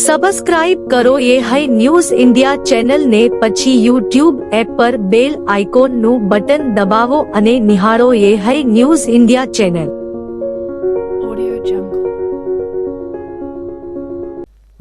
Subscribe કરો એ high news India ચેનલને, પછી યુટ્યુબ એપ પર બેલ આઇકોનનું બટન દબાવો અને નિહાળો એ high news India channel.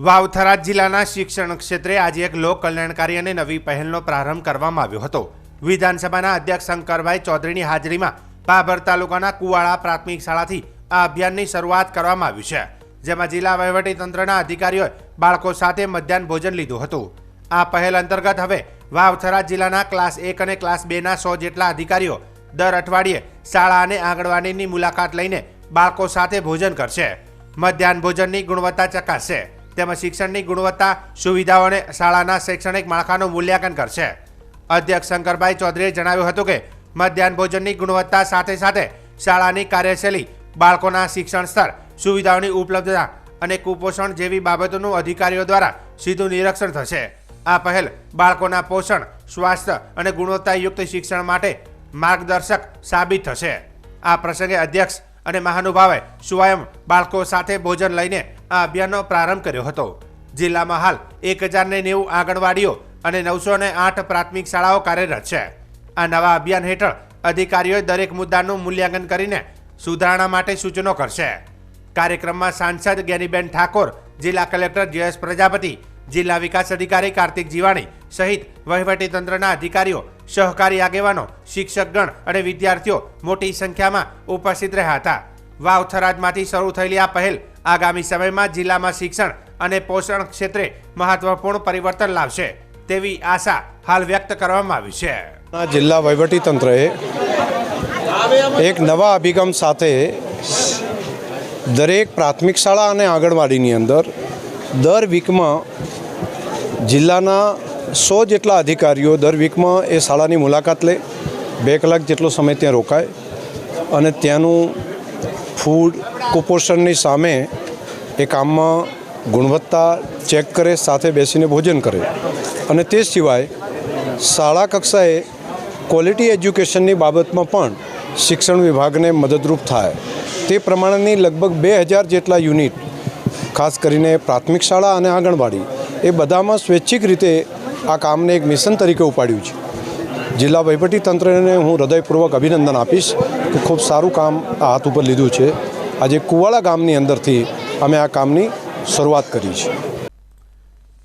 Vav Tharad જિલ્લાના શિક્ષણ ક્ષેત્રે આજે એક લોક કલ્યાણકારી અને નવી પહેલનો પ્રારંભ કરવામાં આવ્યો હતો. વિધાનસભાના અધ્યક્ષ શંકરભાઈ ચૌધરીની હાજરીમાં ભાભર તાલુકાના કુવાડા પ્રાથમિક શાળાથી આ અભિયાનની શરૂઆત કરવામાં આવી છે, જેમાં જિલ્લા વહીવટીતંત્રના અધિકારીઓએ બાળકો સાથે મધ્યાહન ભોજન લીધું હતું. આ પહેલ અંતર્ગત હવે વાવ થરાદ જિલ્લાના ક્લાસ 1 અને ક્લાસ 2ના 100 જેટલા અધિકારીઓ દર અઠવાડિયે શાળા અને આંગણવાડીની મુલાકાત લઈને બાળકો સાથે ભોજન કરશે, મધ્યાહન ભોજનની ગુણવત્તા ચકાસશે તેમજ શિક્ષણની ગુણવત્તા, સુવિધાઓ અને શાળાના શૈક્ષણિક માળખાનું મૂલ્યાંકન કરશે. અધ્યક્ષ શંકરભાઈ ચૌધરીએ જણાવ્યું હતું કે મધ્યાહન ભોજનની ગુણવત્તા સાથે સાથે શાળાની કાર્યશૈલી, બાળકોના શિક્ષણ સ્તર, સુવિધાઓની ઉપલબ્ધતા અને કુપોષણ જેવી બાબતોનું અધિકારીઓ દ્વારા સીધું નિરીક્ષણ થશે. આ પહેલ બાળકોના પોષણ, સ્વાસ્થ્ય અને ગુણવત્તાયુક્ત શિક્ષણ માટે માર્ગદર્શક સાબિત થશે. આ પ્રસંગે અધ્યક્ષ અને મહાનુભાવે સ્વયં બાળકો સાથે ભોજન લઈને આ અભિયાનનો પ્રારંભ કર્યો હતો. જિલ્લામાં હાલ 1090 આંગણવાડીઓ અને 908 પ્રાથમિક શાળાઓ કાર્યરત છે. આ નવા અભિયાન હેઠળ અધિકારીઓએ દરેક મુદ્દાનું મૂલ્યાંકન કરીને સુધારણા માટે સૂચનો કરશે. કાર્યક્રમમાં સાંસદ જ્ઞાનીબેન ઠાકોર, જિલ્લા કલેક્ટર જયેશ પ્રજાપતિ, જિલ્લા વિકાસ અધિકારી કાર્તિક જીવાણી સહિત વહીવટીતંત્રના અધિકારીઓ, સહકારી આગેવાનો, શિક્ષકગણ અને વિદ્યાર્થીઓ મોટી સંખ્યામાં ઉપસ્થિત રહ્યા હતા. વાવ થરાદમાંથી શરૂ થયેલી આ પહેલ આગામી સમયમાં જિલ્લામાં શિક્ષણ અને પોષણ ક્ષેત્રે મહત્વપૂર્ણ પરિવર્તન લાવશે તેવી આશા હાલ વ્યક્ત કરવામાં આવી છે. જિલ્લા વહીવટીતંત્રએ એક નવા અભિગમ સાથે દરેક પ્રાથમિક શાળા અને આંગણવાડીની અંદર દર વીકમાં જિલ્લાના 100 જેટલા અધિકારીઓ દર વીકમાં એ શાળાની મુલાકાત લે, 2 કલાક જેટલો સમય ત્યાં રોકાય અને ત્યાંનું ફૂડ, કુપોષણની સામે એ કામમાં ગુણવત્તા ચેક કરે, સાથે બેસીને ભોજન કરે અને તે સિવાય શાળા કક્ષાએ ક્વોલિટી એજ્યુકેશનની બાબતમાં પણ શિક્ષણ વિભાગને મદદરૂપ થાય તે પ્રમાણેની લગભગ 2000 જેટલા યુનિટ, ખાસ કરીને પ્રાથમિક શાળા અને આંગણવાડી એ બધામાં સ્વૈચ્છિક રીતે આ કામને એક મિશન તરીકે ઉપાડ્યું છે. જિલ્લા વહીવટીતંત્રને હું હૃદયપૂર્વક અભિનંદન આપીશ કે ખૂબ સારું કામ આ હાથ ઉપર લીધું છે. આજે કુવાડા ગામની અંદરથી અમે આ કામની શરૂઆત કરી છે.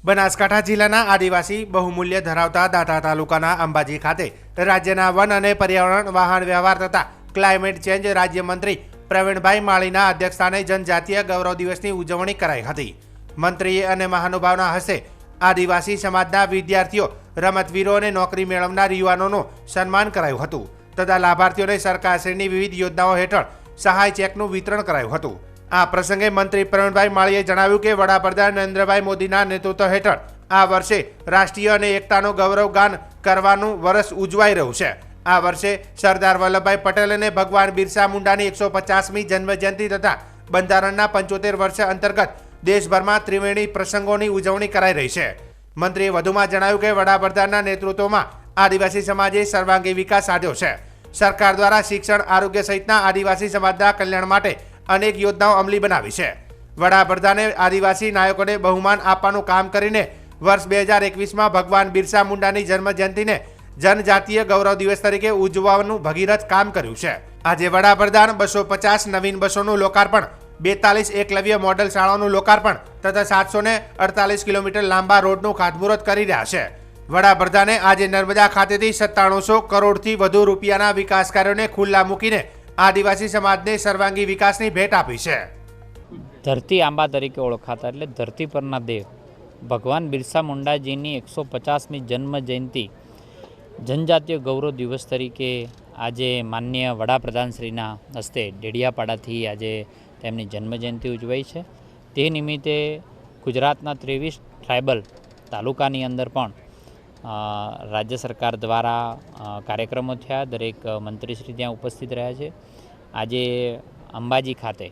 બનાસકાંઠા જિલ્લાના આદિવાસી બહુમૂલ્ય ધરાવતા દાંતા તાલુકાના અંબાજી ખાતે રાજ્યના વન અને પર્યાવરણ, વાહન વ્યવહાર તથા ક્લાઇમેટ ચેન્જ રાજ્યમંત્રી પ્રવીણભાઈ માળીના અધ્યક્ષસ્થાને જનજાતીય ગૌરવ દિવસની ઉજવણી કરાઈ હતી. મંત્રીએ અને મહાનુભાવના હસ્તે આદિવાસી સમાજના વિદ્યાર્થીઓ, રમતવીરો અને નોકરી મેળવનાર યુવાનોનું સન્માન કરાયું હતું તથા લાભાર્થીઓને સરકારશ્રીની વિવિધ યોજનાઓ હેઠળ સહાય ચેકનું વિતરણ કરાયું હતું. આ પ્રસંગે મંત્રી પ્રવીણભાઈ માળીએ જણાવ્યું કે વડાપ્રધાન નરેન્દ્રભાઈ મોદીના નેતૃત્વ હેઠળ આ વર્ષે રાષ્ટ્રીય અને એકતાનું ગૌરવગાન કરવાનું વર્ષ ઉજવાઈ રહ્યું છે. આ વર્ષે સરદાર વલ્લભભાઈ પટેલ અને ભગવાન બિરસા મુંડાની 150મી જન્મજયંતિ તથા બંધારણના 75 વર્ષ અંતર્ગત દેશભરમાં ત્રિવેણી પ્રસંગોની ઉજવણી કરાઈ રહી છે. મંત્રીએ વધુમાં જણાવ્યું કે વડાપ્રધાનના નેતૃત્વમાં આદિવાસી સમાજે સર્વાંગી વિકાસ સાધ્યો છે. સરકાર દ્વારા શિક્ષણ, આરોગ્ય સહિતના આદિવાસી સમાજના કલ્યાણ માટે અનેક યોજનાઓ અમલી બનાવી છે. વડાપ્રધાને આદિવાસી નાયકોને બહુમાન આપવાનું કામ કરીને વર્ષ 2021માં ભગવાન બિરસા મુંડાની જન્મજયંતિને જનજાતીય ગૌરવ દિવસ તરીકે ઉજવવાનું ભગીરથ કામ કર્યું છે. આજે વડાપ્રધાન 250 નવીન બસોનું લોકાર્પણ, 42 એકલવ્ય મોડલ શાળાઓનું લોકાર્પણ તથા 748 કિલોમીટર લાંબા રોડનું ખાતમુહૂર્ત કરી રહ્યા છે. વડાપ્રધાને આજે નર્મદા ખાતેથી 9700 કરોડથી વધુ રૂપિયાના વિકાસ કાર્યોને ખુલ્લા મૂકીને આદિવાસી સમાજને સર્વાંગી વિકાસની ભેટ આપી છે. ધરતી આંબા તરીકે ઓળખાતા એટલે ધરતી પરના દેવ ભગવાન બિરસા મુંડાજીની 150મી જન્મ જયંતિ જનજાતીય ગૌરવ દિવસ તરીકે આજે માનનીય વડાપ્રધાનશ્રીના હસ્તે ડેડિયાપાડાથી આજે તેમની જન્મજયંતિ ઉજવાઈ છે. તે નિમિત્તે ગુજરાતના 23 ટ્રાઇબલ તાલુકાની અંદર પણ રાજ્ય સરકાર દ્વારા કાર્યક્રમો થયા. દરેક મંત્રીશ્રી ત્યાં ઉપસ્થિત રહ્યા છે. આજે અંબાજી ખાતે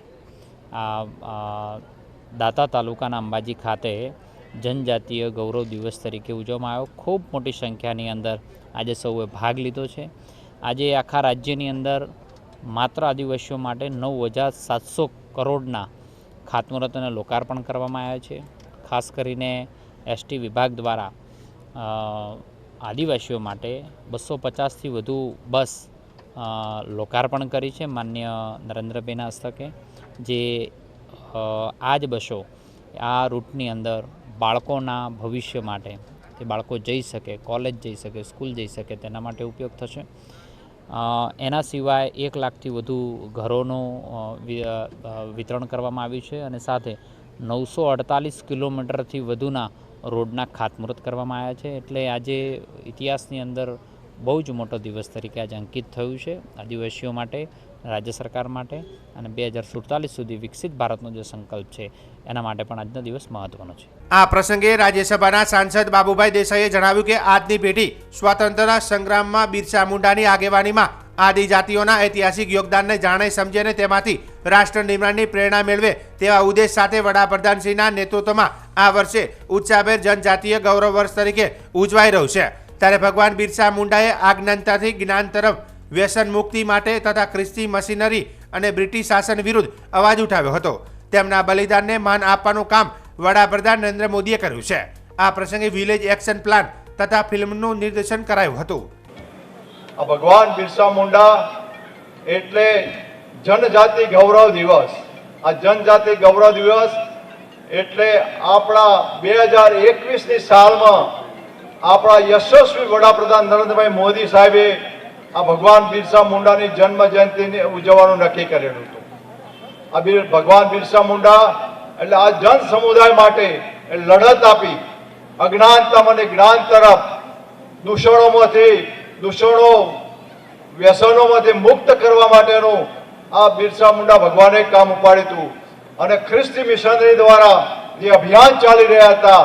દાંતા તાલુકાના અંબાજી ખાતે જનજાતીય ગૌરવ દિવસ તરીકે ઉજવવામાં આવ્યો. ખૂબ મોટી સંખ્યાની અંદર આજે સૌએ ભાગ લીધો છે. આજે આખા રાજ્યની અંદર માત્ર આદિવાસીઓ માટે 9700 કરોડના ખાતમુહૂર્ત અને લોકાર્પણ કરવામાં આવ્યા છે. ખાસ કરીને એસટી વિભાગ દ્વારા આદિવાસીઓ માટે 250થી વધુ બસ લોકાર્પણ કરી છે માનનીય નરેન્દ્રભાઈના હસ્તકે, જે આ જ બસો આ રૂટની અંદર બાળકોના ભવિષ્ય માટે, તે બાળકો જઈ શકે, કોલેજ જઈ શકે, સ્કૂલ જઈ શકે તેના માટે ઉપયોગ થશે. એના સિવાય 1 લાખથી વધુ ઘરોનું વિતરણ કરવામાં આવ્યું છે અને સાથે 948 કિલોમીટરથી વધુના રોડના ખાતમુહૂર્ત કરવામાં આવ્યા છે. એટલે આજે ઇતિહાસની અંદર બહુ જ મોટો દિવસ તરીકે આજે અંકિત થયું છે આદિવાસીઓ માટે, રાજ્ય સરકાર માટે, અને 2047 સુધી વિકસિત ભારતનો જે સંકલ્પ છે એના માટે પણ આજનો દિવસ મહત્વનો છે. આ પ્રસંગે રાજ્યસભાના સાંસદ બાબુભાઈ દેસાઈએ જણાવ્યું કે આજની પેઢી સ્વાતંત્ર્યના સંગ્રામમાં બિરસા મુંડાની આગેવાનીમાં આદિજાતિઓના ઐતિહાસિક યોગદાનને જાણે, સમજે અને તેમાંથી રાષ્ટ્ર નિર્માણની પ્રેરણા મેળવે તેવા ઉદ્દેશ સાથે વડાપ્રધાનશ્રીના નેતૃત્વમાં આ વર્ષે ઉત્સાહભેર જનજાતીય ગૌરવ વર્ષ તરીકે ઉજવાઈ રહ્યું છે. ત્યારે ભગવાન બિરસા મુંડાએ આજ્ઞાનતાથી જ્ઞાન તરફ, વ્યસન મુક્તિ માટે તથા ખ્રિસ્તી મશીનરી અને બ્રિટિશ શાસન વિરુદ્ધ અવાજ ઉઠાવ્યો હતો. તેમના બલિદાનને માન આપવાનું કામ વડાપ્રધાન નરેન્દ્ર મોદીએ કર્યું છે. આ પ્રસંગે વિલેજ એક્શન પ્લાન તથા ફિલ્મનું નિર્દેશન કરાયું હતું. આ ભગવાન બિરસા મુંડા એટલે જનજાતિ ગૌરવ દિવસ. આ જનજાતિ ગૌરવ દિવસ એટલે આપણા 2021ની સાલમાં આપણા યશસ્વી વડાપ્રધાન નરેન્દ્રભાઈ મોદી સાહેબે આ ભગવાન બિરસા મુંડાની જન્મ જયંતિને ઉજવવાનું નક્કી કરેલું હતું. આ ભગવાન બિરસા મુંડા એટલે આ જન સમુદાય માટે લડત આપી અજ્ઞાનતા અને જ્ઞાન તરફ, દૂષણો વ્યસનોમાંથી મુક્ત કરવા માટેનું આ બિરસા મુંડા ભગવાને કામ ઉપાડ્યું હતું. અને ખ્રિસ્તી મિશનરી દ્વારા જે અભિયાન ચાલી રહ્યા હતા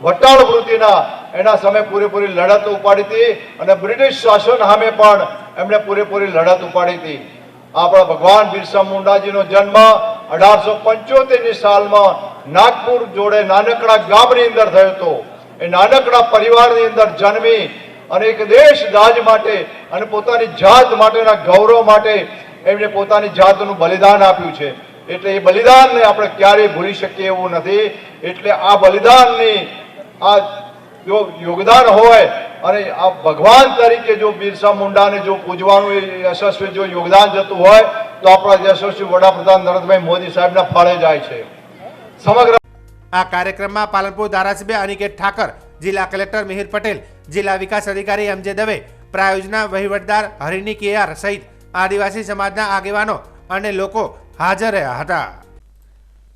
વટાળ વૃત્તિના, એના સામે પૂરેપૂરી લડત ઉપાડી હતી અને બ્રિટિશ શાસન સામે પણ એમણે પૂરેપૂરી લડત ઉપાડી હતી. આપણા ભગવાન બિરસા મુંડાજીનો જન્મ 1875ની સાલમાં નાગપુર જોડે નાનકડા ગામની અંદર થયો હતો. એ નાનકડા પરિવારની અંદર જન્મી અને એક દેશ દાજ માટે અને પોતાની જાત માટેના ગૌરવ માટે એમણે પોતાની જાતનું બલિદાન આપ્યું છે. એટલે એ બલિદાનને આપણે ક્યારેય ભૂલી શકીએ એવું નથી. એટલે આ બલિદાનની આ જો યોગદાન હોય અને આ ભગવાન તરીકે જો બિરસા મુંડાને જો પૂજવાનું યશસ્વી જો યોગદાન જતું હોય તો આપણા યશસ્વી વડાપ્રધાન નરેન્દ્રભાઈ મોદી સાહેબના ફાળે જાય છે. સમગ્ર આ કાર્યક્રમમાં પાલનપુર ધારાસભ્ય અનિકેત ઠાકર, જિલ્લા કલેક્ટર મિહિર પટેલ, જિલ્લા વિકાસ અધિકારી એમજે દવે, પ્રાયોજના વહીવટદાર હરિની કેઆર સહિત આદિવાસી સમાજના આગેવાનો અને લોકો હાજર રહ્યા હતા.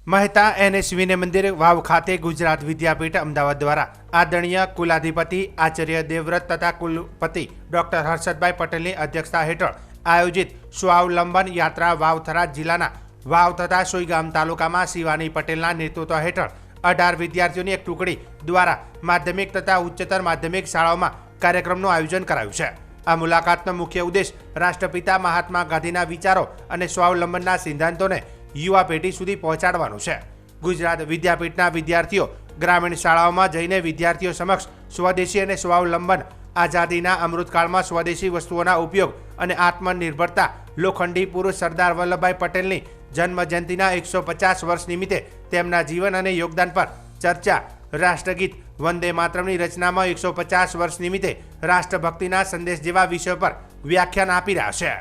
મહેતા NS વિનય મંદિર વાવ ખાતે ગુજરાત વિદ્યાપીઠ અમદાવાદ દ્વારા આદરણીય કુલાધિપતિ આચાર્ય દેવવ્રત તથા કુલપતિ ડોક્ટર હર્ષદભાઈ પટેલની અધ્યક્ષતા હેઠળ આયોજિત સ્વાવલંબન યાત્રા વાવ થરાદ જિલ્લાના વાવ તથા સોઈગામ તાલુકામાં શિવાની પટેલના નેતૃત્વ હેઠળ 18 વિદ્યાર્થીઓની એક ટુકડી દ્વારા માધ્યમિક તથા ઉચ્ચતર માધ્યમિક શાળાઓમાં કાર્યક્રમનું આયોજન કરાયું છે. આ મુલાકાતનો મુખ્ય ઉદ્દેશ રાષ્ટ્રપિતા મહાત્મા ગાંધીના વિચારો અને સ્વાવલંબનના સિદ્ધાંતોને યુવા પેઢી સુધી પહોંચાડવાનું છે. ગુજરાત વિદ્યાપીઠના વિદ્યાર્થીઓ ગ્રામીણ શાળાઓમાં જઈને વિદ્યાર્થીઓ સમક્ષ સ્વદેશી અને સ્વાવલંબન, આઝાદીના અમૃતકાળમાં સ્વદેશી વસ્તુઓના ઉપયોગ અને આત્મનિર્ભરતા, લોખંડી પુરુષ સરદાર વલ્લભભાઈ પટેલની જન્મજયંતિના 150 વર્ષ નિમિત્તે તેમના જીવન અને યોગદાન પર ચર્ચા, રાષ્ટ્રગીત, વંદે માતરમની રચનામાં 150 વર્ષ નિમિત્તે રાષ્ટ્રભક્તિના સંદેશ જેવા વિષયો પર વ્યાખ્યાન આપી રહ્યા છે.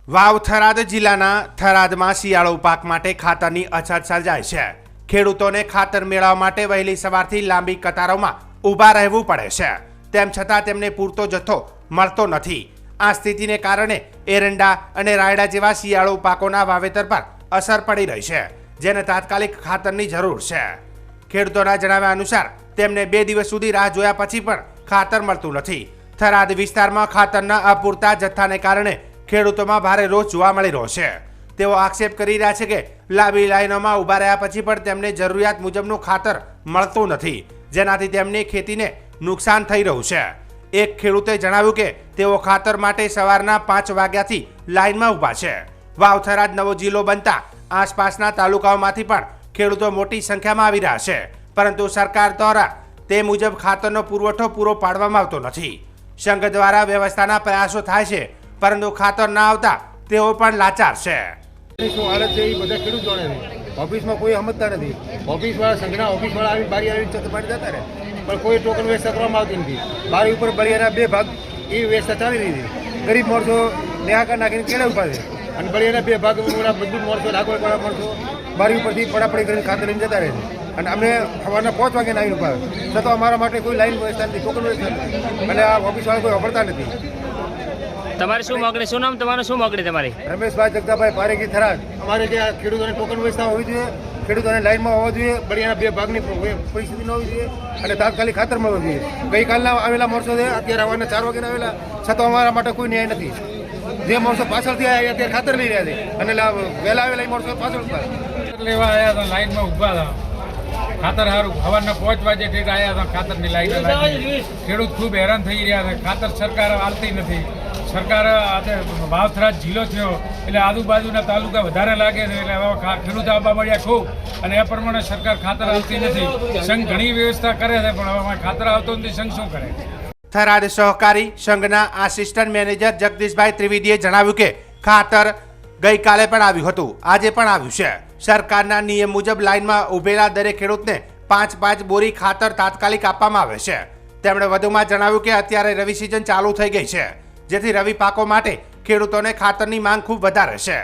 વાવ થરાદ જિલ્લાના થરાદમાં શિયાળુ પાક માટે ખાતરની અછત સર્જાય છે. ખેડૂતોને ખાતર મેળવવા માટે વહેલી સવારથી લાંબી કતારોમાં ઊભા રહેવું પડે છે. તેમ છતાં તેમને પૂરતો જથ્થો મળતો નથી. આ સ્થિતિને કારણે એરંડા અને રાયડા જેવા શિયાળુ પાકોના વાવેતર પર અસર પડી રહી છે, જેને તાત્કાલિક ખાતરની જરૂર છે. ખેડૂતોના જણાવ્યા અનુસાર તેમને 2 દિવસ સુધી રાહ જોયા પછી પણ ખાતર મળતું નથી. થરાદ વિસ્તારમાં ખાતરના અપૂરતા જથ્થાને કારણે ખેડૂતોમાં ભારે રોષ જોવા મળી રહ્યો છે. તેઓ આક્ષેપ કરી રહ્યા છે કે લાંબી લાઈનોમાં ઊભા રહ્યા પછી પણ તેમને જરૂરિયાત મુજબનું ખાતર મળતું નથી, જેનાથી તેમની ખેતીને નુકસાન થઈ રહ્યું છે. એક ખેડૂતે જણાવ્યું કે તેઓ ખાતર માટે સવારના 5 વાગ્યાથી લાઈનમાં ઊભા છે. વાવ થરાદ નવો જિલ્લો બનતા આસપાસના તાલુકાઓમાંથી પણ ખેડૂતો મોટી સંખ્યામાં આવી રહ્યા છે, પરંતુ સરકાર દ્વારા તે મુજબ ખાતરનો પુરવઠો પૂરો પાડવામાં આવતો નથી. સંઘ દ્વારા વ્યવસ્થાના પ્રયાસો થાય છે, પરંતુ ખાતર ના આવતા તેઓ પણ લાચાર છે. શું હાલત છે એ બધા ખેડૂત જાણે છે. ઓફિસમાં કોઈ સમજતા નથી. ઓફિસવાળા સંઘના ઓફિસવાળા આવી બારી આવી ચકપાટી જતા રહે, પણ કોઈ ટોકન વ્યવસ્થા કરવામાં આવતી નથી. બારી ઉપર બળિયાના 2 ભાગ એ વ્યવસ્થા ચાલી રહી છે. ગરીબ માણસો નેહાકાર નાખીને કેળે ઉભા છે અને બળિયાના 2 ભાગ બધું માણસો લાગવડવાળા માણસો બારી ઉપરથી પડાપડી કરીને ખાતર લઈને જતા રહે છે. અને અમે સવારના 5 વાગે આવીને ઉભા છતાં અમારા માટે કોઈ લાઈન વ્યવસ્થા નથી, ટોકન વ્યવસ્થા નથી, અને આ ઓફિસવાળા કોઈ વાપરતા નથી. તમારી શું માગણી, શું નામ તમારું, શું માગણી તમારી? રમેશભાઈ જગદાભાઈ પારેખી થરાદ. અમારે ત્યાં ખેડૂતોને ટોકન વ્યવસ્થા હોવી જોઈએ, ખેડૂતોને લાઈનમાં હોવા જોઈએ, બળિયાના 2 ભાગની પરિસ્થિતિ ન હોવી જોઈએ અને તાત્કાલિક ખાતર મળવું જોઈએ. ગઈકાલના આવેલા માણસો છે, અત્યારે આવવાના 4 વાગ્યાના આવેલા, છતાં અમારા માટે કોઈ ન્યાય નથી. જે માણસો પાછળથી આવ્યા અત્યારે ખાતર લઈ રહ્યા છે અને વહેલા આવેલા એ માણસો પાછળ ઉભા લેવા આવ્યા હતા, લાઈનમાં ઊભા હતા. ખાતર સારું સવારના 5 વાગે ઠેક આવ્યા હતા, ખાતરની લાઈન. ખેડૂત ખૂબ હેરાન થઈ રહ્યા છે. ખાતર સરકાર આવતી નથી. સરકાર આજે વાવથરાજ જિલ્લો થયો એટલે આજુબાજુના તાલુકા વધારે લાગે છે, એટલે હવે ખેડૂત આવવા મળ્યા ખૂબ, અને એ પ્રમાણે સરકાર ખાતર આવતી નથી. સંઘ ઘણી વ્યવસ્થા કરે છે, પણ હવે ખાતર આવતો નથી. સંઘ શું કરે? થરાદ સહકારી સંઘના આસિસ્ટન્ટ મેનેજર જગદીશભાઈ ત્રિવેદીએ જણાવ્યું કે ખાતર ગઈકાલે પણ આવ્યું હતું, આજે પણ આવ્યું છે. સરકારના નિયમ મુજબ લાઇનમાં ઉભેલા દરેક ખેડૂતને 5 બોરી ખાતર તાત્કાલિક આપવામાં આવે છે. તેમણે વધુમાં જણાવ્યું કે અત્યારે રવિ સિઝન ચાલુ થઈ ગઈ છે, જેથી રવિ પાકો માટે ખેડૂતોને ખાતરની માંગ ખૂબ વધારે છે.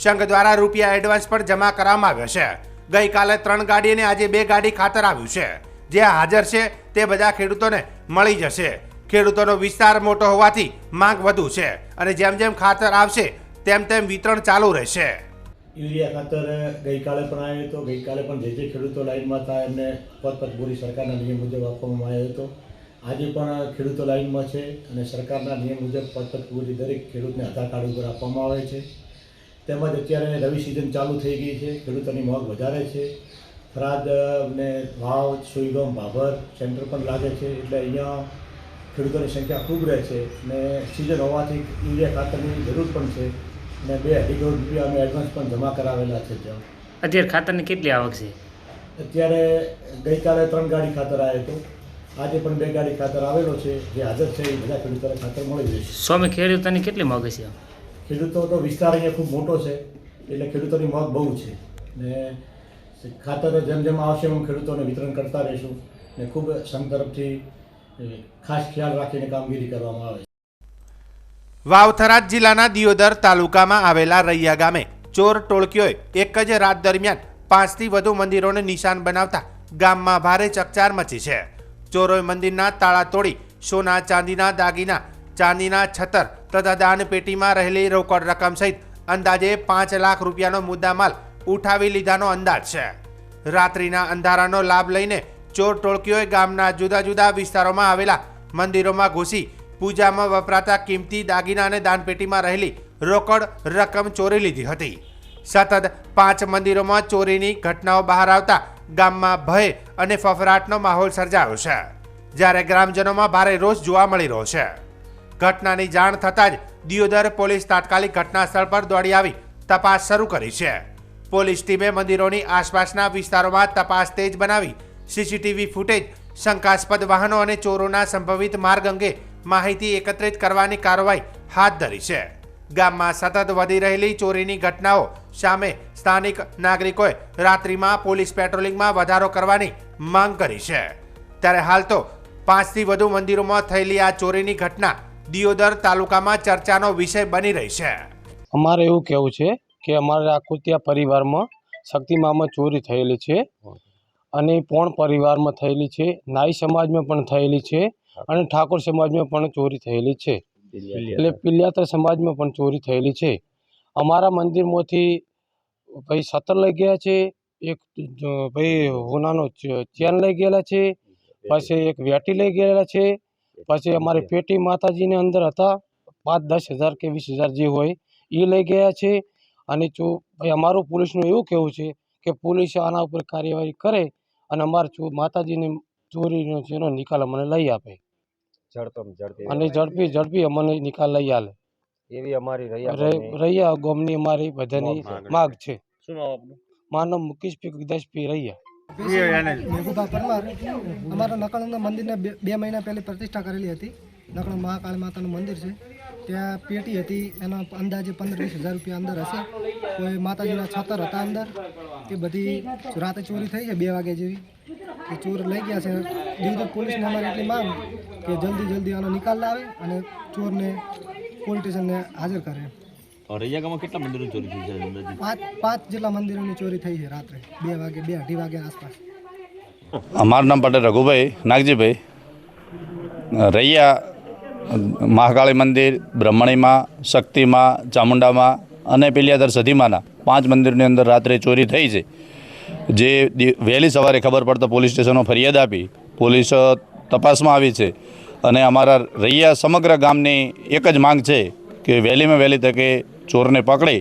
સંઘ દ્વારા રૂપિયા એડવાન્સ પણ જમા કરવામાં આવ્યો છે. ગઈકાલે 3 ગાડી અને આજે 2 ગાડી ખાતર આવ્યું છે. જે હાજર છે તે બધા ખેડૂતોને મળી જશે. ખેડૂતોનો વિસ્તાર મોટો હોવાથી માંગ વધુ છે અને જેમ જેમ ખાતર આવશે તેમ તેમ વિતરણ ચાલુ રહેશે. યુરિયા ખાતર ગઈકાલે પણ આવ્યો હતો. ગઈકાલે પણ જે ખેડૂતો લાઈનમાં હતા એમને 5 બોરી સરકારના નિયમ મુજબ આપવામાં આવ્યો હતો. આજે પણ ખેડૂતો લાઈનમાં છે અને સરકારના નિયમ મુજબ 5 બોરી દરેક ખેડૂતને આધાર કાર્ડ ઉપર આપવામાં આવે છે. તેમજ અત્યારે રવિ સિઝન ચાલુ થઈ ગઈ છે, ખેડૂતોની માંગ વધારે છે. થરાદ ને વાવ, સુઈગામ, ભાભર સેન્ટર પણ લાગે છે, એટલે અહીંયા ખેડૂતોની સંખ્યા ખૂબ રહે છે અને સિઝન હોવાથી યુરિયા ખાતરની જરૂર પણ છે અને 2.5 કરોડ રૂપિયા અમે એડવાન્સ પણ જમા કરાવેલા છે. અત્યારે ખાતરની કેટલી આવક છે? અત્યારે ગઈકાલે 3 ગાડી ખાતર આવ્યો હતો, આજે પણ 2 ગાડી ખાતર આવેલો છે. જે હાજર છે એ બધા ખેડૂતોને ખાતર મળી જશે. સ્વામી, ખેડૂતોની કેટલી માંગ છે? ખેડૂતો તો વિસ્તાર અહીંયા ખૂબ મોટો છે, એટલે ખેડૂતોની માંગ બહુ છે ને ખાતર જેમ જેમ આવશે એમ ખેડૂતોને વિતરણ કરતા રહીશું ને ખૂબ સંઘ તરફથી ખાસ ખ્યાલ રાખીને કામગીરી કરવામાં આવે છે. વાવ-થરાદ જિલ્લાના દિયોદર તાલુકામાં આવેલા રૈયા ગામે ચોર ટોળકીઓએ એક જ રાત દરમિયાન 5થી વધુ મંદિરોને નિશાન બનાવતા ગામમાં ભારે ચકચાર મચી છે. ચોરોએ મંદિરના તાળા તોડી સોના ચાંદીના દાગીના, ચાંદીના છતર તથા દાનપેટીમાં રહેલી રોકડ રકમ સહિત અંદાજે 5 લાખ રૂપિયાનો મુદ્દામાલ ઉઠાવી લીધાનો અંદાજ છે. રાત્રિના અંધારાનો લાભ લઈને ચોર ટોળકીઓએ ગામના જુદા જુદા વિસ્તારોમાં આવેલા મંદિરોમાં ઘૂસી પૂજામાં વપરાતા કિંમતી દાગીના અને દાનપેટીમાં રહેલી રોકડ રકમ ચોરી લીધી હતી. સતત 5 મંદિરોમાં ચોરીની ઘટનાઓ બહાર આવતા ગામમાં ભય અને ફફડાટનો માહોલ સર્જાયો છે, જ્યારે ગ્રામજનોમાં ભારે રોષ જોવા મળી રહ્યો છે. ઘટનાની જાણ થતાં જ દિયોદર પોલીસ તાત્કાલિક ઘટના સ્થળ પર દોડી આવી તપાસ શરૂ કરી છે. પોલીસ ટીમે મંદિરોની આસપાસના વિસ્તારોમાં તપાસ તેજ બનાવી સીસીટીવી ફૂટેજ, શંકાસ્પદ વાહનો અને ચોરોના સંભવિત માર્ગ અંગે માહિતી એકત્રિત કરવાની કાર્યવાહી હાથ ધરી છે. ગામમાં સતત વધી રહેલી ચોરીની ઘટનાઓ સામે સ્થાનિક નાગરિકોએ રાત્રિમાં પોલીસ પેટ્રોલિંગમાં વધારો કરવાની માંગ કરી છે. ત્યારે હાલ તો 5થી વધુ મંદિરોમાં થયેલી આ ચોરીની ઘટના દિયોદર તાલુકામાં ચર્ચાનો વિષય બની રહી છે. અમારે એવું કહેવું છે કે અમારા આખુતિયા પરિવારમાં શક્તિમામાં ચોરી થયેલી છે અને પોણ પરિવારમાં થયેલી છે, નાઈ સમાજમાં પણ થયેલી છે અને ઠાકોર સમાજમાં પણ ચોરી થયેલી છે, એટલે પિલ્યાત્ર સમાજમાં પણ ચોરી થયેલી છે. અમારા મંદિરમાંથી ભાઈ 17 લઈ ગયા છે, એક ભાઈ હોનાનો ચેન લઈ ગયેલા છે, પછી એક વેટી લઈ ગયેલા છે, પછી અમારી પેટી માતાજીની અંદર હતા 5-10 હજાર કે 20 હજાર જે હોય એ લઈ ગયા છે. અને ભાઈ અમારું પોલીસનું એવું કહેવું છે કે પોલીસ આના ઉપર કાર્યવાહી કરે અને અમારા માતાજીની ચોરીનો જેનો નિકાલ અમને લઈ આપે અને ઝડપી અમને નિકાલ લઈ આલે એવી અમારી રૈયા ગામની અમારી બધાની માગ છે. માનવ મુકેશ પી ગદાશ પી રૈયા મેઘુભા પરમાર. અમારા નકળંગના મંદિરને 2 મહિના પહેલી પ્રતિષ્ઠા કરેલી હતી. નકળંગ મહાકાળી માતાનું મંદિર છે. ત્યાં પેટી હતી, એનો અંદાજે 15-20 હજાર રૂપિયા અંદર હશે. કોઈ માતાજીના છતર હતા અંદર, એ બધી રાતે ચોરી થઈ છે 2 વાગે જેવી, એ ચોર લઈ ગયા છે. દીવદત્ત પોલીસને અમારી એટલી માંગ કે જલ્દી આનો નિકાલ લાવે અને ચોરને પોલીસ સ્ટેશનને હાજર કરે. રૈયા ગામમાં કેટલા મંદિરોની ચોરી થઈ છે? 5 જેટલા મંદિરોની ચોરી થઈ છે રાત્રે 2 વાગે 2-2:30 વાગે આસપાસ. અમારું નામ પટેલ રઘુભાઈ નાગજીભાઈ. રૈયા મહાકાળી મંદિર, બ્રહ્મણીમાં, શક્તિમાં, ચામુંડામાં અને પેલિયાદર સધીમાના 5 મંદિરની અંદર રાત્રે ચોરી થઈ છે. જે વહેલી સવારે ખબર પડતા પોલીસ સ્ટેશનમાં ફરિયાદ આપી, પોલીસ તપાસમાં આવી છે. અને અમારા રૈયા સમગ્ર ગામની એક જ માંગ છે કે વહેલીમાં વહેલી તકે ચોરને પકડી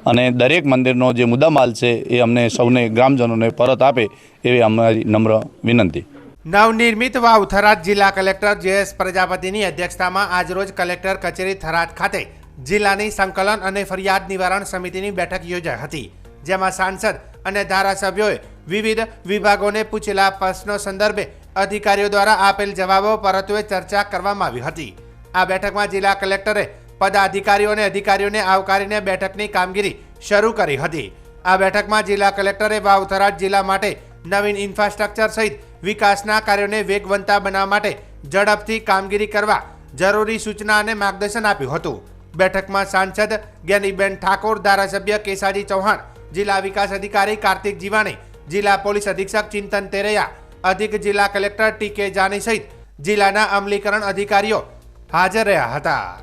અને દરેક મંદિરનો જે મુદ્દામાલ છે એ અમને સૌને ગ્રામજનોને પરત આપે એવી અમારી નમ્ર વિનંતી. નવનિર્મિત વાવ થરાદ જિલ્લા કલેક્ટર જે.એસ. પ્રજાપતિની અધ્યક્ષતામાં આજરોજ કલેક્ટર કચેરી થરાદ ખાતે જિલ્લાની સંકલન અને ફરિયાદ નિવારણ સમિતિની બેઠક યોજાઈ હતી, જેમાં સાંસદ અને ધારાસભ્યોએ વિવિધ વિભાગોને પૂછેલા પ્રશ્નો સંદર્ભે અધિકારીઓ દ્વારા આપેલ જવાબો પરત્વે ચર્ચા કરવામાં આવી હતી. આ બેઠકમાં જિલ્લા કલેક્ટરે પદાધિકારીઓ અને અધિકારીઓને આવકારીને બેઠકની કામગીરી શરૂ કરી હતી. આ બેઠકમાં જિલ્લા કલેક્ટરે વાવ થરાદ જિલ્લા માટે નવીન ઇન્ફ્રાસ્ટ્રક્ચર સહિત વિકાસના કાર્યોને વેગવંતા બનાવવા માટે ઝડપથી કામગીરી કરવા જરૂરી સૂચના અને માર્ગદર્શન આપ્યું હતું. બેઠકમાં સાંસદ જ્ઞાનીબેન ઠાકોર, ધારાસભ્ય કેસાજી ચૌહાણ, જિલ્લા વિકાસ અધિકારી કાર્તિક જીવાણી, જિલ્લા પોલીસ અધિક્ષક ચિંતન તેરૈયા, અધિક જિલ્લા કલેક્ટર ટી.કે. જાની સહિત જિલ્લાના અમલીકરણ અધિકારીઓ હાજર રહ્યા હતા.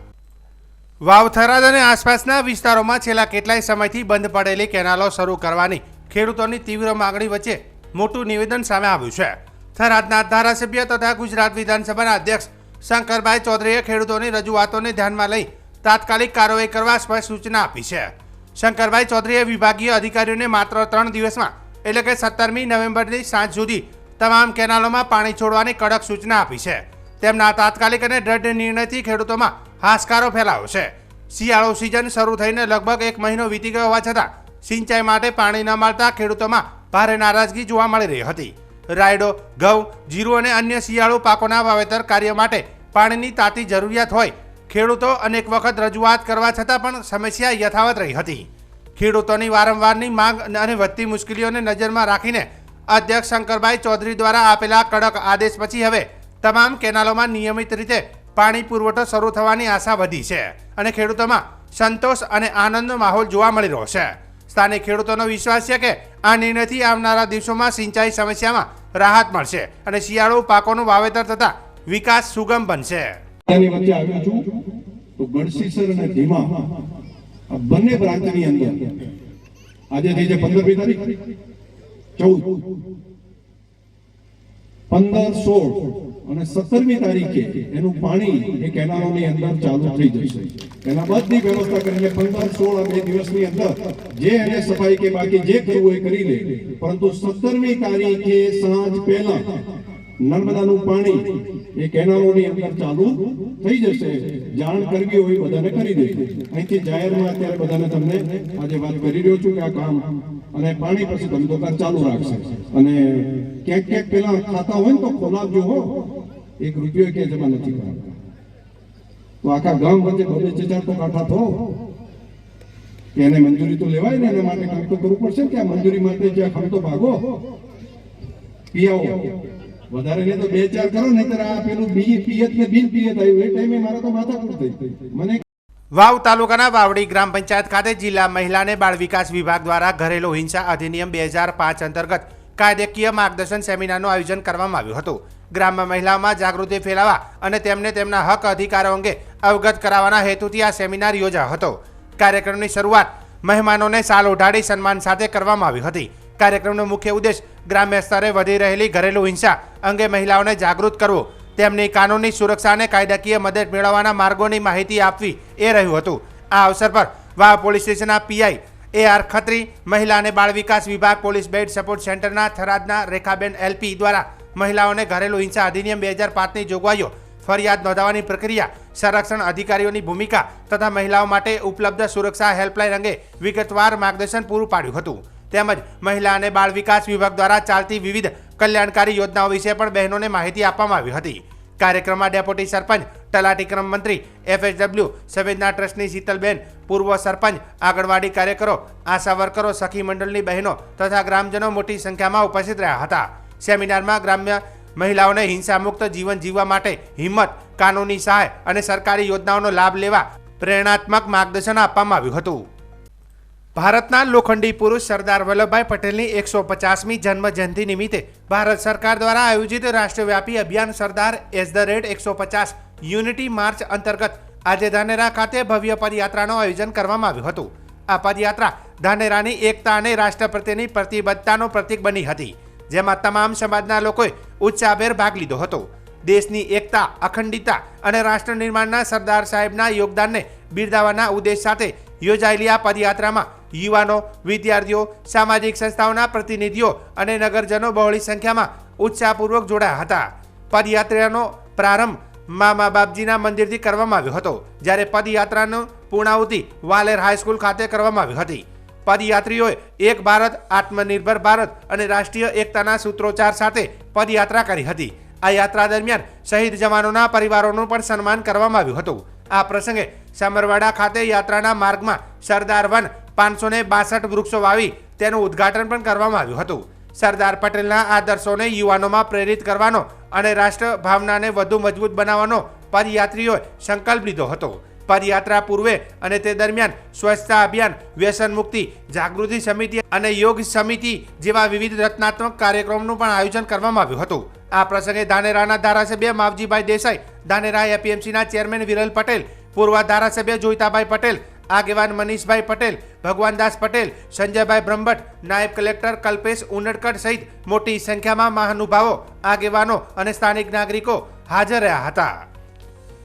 વાવ થરાદ અને આસપાસના વિસ્તારોમાં છેલ્લા કેટલાય સમયથી બંધ પડેલી કેનાલો શરૂ કરવાની ખેડૂતોની તીવ્ર માંગણી વચ્ચે મોટું નિવેદન સામે આવ્યું છે. થરાદના ધારાસભ્ય તથા ગુજરાત વિધાનસભાના અધ્યક્ષ શંકરભાઈ ચૌધરીએ ખેડૂતોની રજૂઆતોને ધ્યાનમાં લઈ તાત્કાલિક કાર્યવાહી કરવા સ્પષ્ટ સૂચના આપી છે. શંકરભાઈ ચૌધરીએ વિભાગીય અધિકારીઓને માત્ર 3 દિવસમાં એટલે કે 17મી નવેમ્બરની સાંજ સુધી તમામ કેનાલોમાં પાણી છોડવાની કડક સૂચના આપી છે. તેમના તાત્કાલિક અને દ્રઢ નિર્ણયથી ખેડૂતોમાં હાશકારો ફેલાયો છે. શિયાળો સિઝન શરૂ થઈને લગભગ 1 મહિનો વીતી ગયો હોવા છતાં સિંચાઈ માટે પાણી ન મળતા ખેડૂતોમાં ભારે નારાજગી જોવા મળી રહી હતી. રાયડો, ઘઉં, જીરું અને અન્ય શિયાળુ પાકોના વાવેતર કાર્ય માટે પાણીની તાતી જરૂરિયાત હોય ખેડૂતો અનેક વખત રજૂઆત કરવા છતાં પણ સમસ્યા યથાવત રહી હતી. ખેડૂતોની વારંવારની માંગ અને વધતી મુશ્કેલીઓને નજરમાં રાખીને અધ્યક્ષ શંકરભાઈ ચૌધરી દ્વારા આપેલા કડક આદેશ પછી હવે તમામ કેનાલોમાં નિયમિત રીતે પાણી પુરવઠો શરૂ થવાની આશા વધી છે અને ખેડૂતોમાં સંતોષ અને આનંદનો માહોલ જોવા મળી રહ્યો છે. સ્થાનિક ખેડૂતોનો વિશ્વાસ છે કે આ નિર્ણયથી આવનારા દિવસોમાં સિંચાઈ સમસ્યામાં રાહત મળશે અને શિયાળુ પાકોનું વાવેતર તથા વિકાસ સુગમ બનશે. બંને પ્રાંતની અંદર આજે થઈ છે 15મી તારીખ, 14, 15, 16 અને 17મી તારીખે એનું પાણી એ કેનાલોની અંદર ચાલુ થઈ જશે. એના બધી વ્યવસ્થા કરીને 15, 16 આ 2 દિવસની અંદર જે એને સફાઈ કે બાકી જે કરવું એ કરી લે. પરંતુ 17મી તારીખે સાંજ પહેલા નર્મદાનું પાણી એ કેનાલોની અંદર ચાલુ થઈ જશે. જાણ કરવી હોય બધાને કરી દે. અહીંથી જાહેરમાં અત્યારે બધાને તમને આજે વાત કરી રહ્યો છું કે આ કામ અને પાણી પછી ધંધોકાર ચાલુ રાખશે. અને ક્યાંક પેલા ખાતા હોય ને તો ખોલાવજો હો, 1 રૂપિયો કે જમા નથી કરાવતા. તો આખા ગામ વચ્ચે 2-4 તો કાંઠા થો કે એને મંજૂરી તો લેવાય ને, એના માટે કામ તો કરવું પડશે કે આ મંજૂરી માટે જ્યાં ખમતો ભાગો પીઆવો વધારે ને તો 2-4 કરો, નહીતર આ પેલું પિયત ને બિન પિયત આવ્યું એ ટાઈમે મારા તો માથાકૂટ થઈ. મને વાવ તાલુકાના વાવડી ગ્રામ પંચાયત ખાતે જિલ્લા મહિલા અને બાળ વિકાસ વિભાગ દ્વારા ઘરેલુ હિંસા અધિનિયમ 2005 અંતર્ગત કાયદાકીય માર્ગદર્શન સેમિનારનું આયોજન કરવામાં આવ્યું હતું. ગ્રામમાં મહિલાઓમાં જાગૃતિ ફેલાવવા અને તેમને તેમના હક અધિકારો અંગે અવગત કરાવવાના હેતુથી આ સેમિનાર યોજાયો હતો. કાર્યક્રમની શરૂઆત મહેમાનોને શાલ ઓઢાડી સન્માન સાથે કરવામાં આવી હતી. કાર્યક્રમનો મુખ્ય ઉદ્દેશ ગ્રામ્ય સ્તરે વધી રહેલી ઘરેલુ હિંસા અંગે મહિલાઓને જાગૃત કરવો, તેમની કાનૂની સુરક્ષા અને કાયદાકીય મદદ મેળવવાના માર્ગોની માહિતી આપવી એ રહ્યું હતું. આ અવસર પર વાવ પોલીસ સ્ટેશનના પીઆઈ એ.આર. ખત્રી, મહિલા અને બાળ વિકાસ વિભાગ પોલીસ બેડ સપોર્ટ સેન્ટરના થરાદના રેખાબેન એલપી દ્વારા મહિલાઓને ઘરેલુ હિંસા અધિનિયમ 2005ની જોગવાઈઓ, ફરિયાદ નોંધાવવાની પ્રક્રિયા, સંરક્ષણ અધિકારીઓની ભૂમિકા તથા મહિલાઓ માટે ઉપલબ્ધ સુરક્ષા હેલ્પલાઇન અંગે વિગતવાર માર્ગદર્શન પૂરું પાડ્યું હતું. તેમજ મહિલા અને બાળ વિકાસ વિભાગ દ્વારા ચાલતી વિવિધ કલ્યાણકારી યોજનાઓ વિશે પણ બહેનોને માહિતી આપવામાં આવી હતી. કાર્યક્રમમાં ડેપ્યુટી સરપંચ તલાટી ક્રમ મંત્રી FSW સંવેદના ટ્રસ્ટની શીતલબેન, પૂર્વ સરપંચ, આંગણવાડી કાર્યકરો, આશા વર્કરો, સખી મંડળની બહેનો તથા ગ્રામજનો મોટી સંખ્યામાં ઉપસ્થિત રહ્યા હતા. સેમિનારમાં ગ્રામ્ય મહિલાઓને હિંસામુક્ત જીવન જીવવા માટે હિંમત, કાનૂની સહાય અને સરકારી યોજનાઓનો લાભ લેવા પ્રેરણાત્મક માર્ગદર્શન આપવામાં આવ્યું હતું. ભારતના લોખંડી પુરુષ સરદાર વલ્લભભાઈ પટેલની 150મી જન્મ જયંતિ નિમિત્તે ભારત સરકાર દ્વારા આયોજિત રાષ્ટ્રવ્યાપી અભિયાન સરદાર @150 યુનિટી માર્ચ અંતર્ગત આજે ધાનેરા ખાતે ભવ્ય પદયાત્રાનું આયોજન કરવામાં આવ્યું હતું. આ પદયાત્રા ધાનેરાની એકતા અને રાષ્ટ્ર પ્રત્યેની પ્રતિબદ્ધતાનું પ્રતીક બની હતી, જેમાં તમામ સમાજના લોકોએ ઉત્સાહભેર ભાગ લીધો હતો. દેશની એકતા, અખંડિતતા અને રાષ્ટ્ર નિર્માણના સરદાર સાહેબના યોગદાનને બિરદાવવાના ઉદ્દેશ સાથે યોજાયેલી આ પદયાત્રામાં યુવાનો, વિદ્યાર્થીઓ, સામાજિક સંસ્થાઓના પ્રતિનિધિઓ અને નગરજનો બહોળી સંખ્યામાં ઉત્સાહપૂર્વક જોડાયા હતા. પદયાત્રાનો પ્રારંભ મા બાપજીના મંદિરથી કરવામાં આવ્યો હતો, જ્યારે પદયાત્રાનું પૂર્ણાહુતિ વાલેર હાઈસ્કૂલ ખાતે કરવામાં આવી હતી. પદયાત્રીઓએ એક ભારત, આત્મનિર્ભર ભારત અને રાષ્ટ્રીય એકતાના સૂત્રોચ્ચાર સાથે પદયાત્રા કરી હતી. આ યાત્રા દરમિયાન શહીદ જવાનોના પરિવારોનું પણ સન્માન કરવામાં આવ્યું હતું. આ પ્રસંગે સમરવાડા ખાતે યાત્રાના માર્ગમાં સરદાર વન 562 વૃક્ષો વાવી તેનું ઉદ્ઘાટન પણ કરવામાં આવ્યું હતું. સરદાર પટેલના આદર્શોને યુવાનોમાં પ્રેરિત કરવાનો અને રાષ્ટ્ર ભાવનાને વધુ મજબૂત બનાવવાનો પદયાત્રીઓએ સંકલ્પ લીધો હતો. પદયાત્રા પૂર્વે અને તે દરમિયાન સ્વચ્છતા અભિયાન, વ્યસન મુક્તિ જાગૃતિ સમિતિ અને યોગ સમિતિ જેવા વિવિધ રચનાત્મક કાર્યક્રમોનું પણ આયોજન કરવામાં આવ્યું હતું. આ પ્રસંગે ધાનેરાના ધારાસભ્ય માવજીભાઈ દેસાઈ, ધાનેરા APMCના ચેરમેન વિરલ પટેલ, પૂર્વ ધારાસભ્ય જોઈતાભાઈ પટેલ, આગેવાન મનીષભાઈ પટેલ, ભગવાનદાસ પટેલ, સંજયભાઈ બ્રહ્મભટ્ટ, નાયબ કલેક્ટર કલ્પેશ ઉનડકટ સહિત મોટી સંખ્યામાં મહાનુભાવો, આગેવાનો અને સ્થાનિક નાગરિકો હાજર રહ્યા હતા.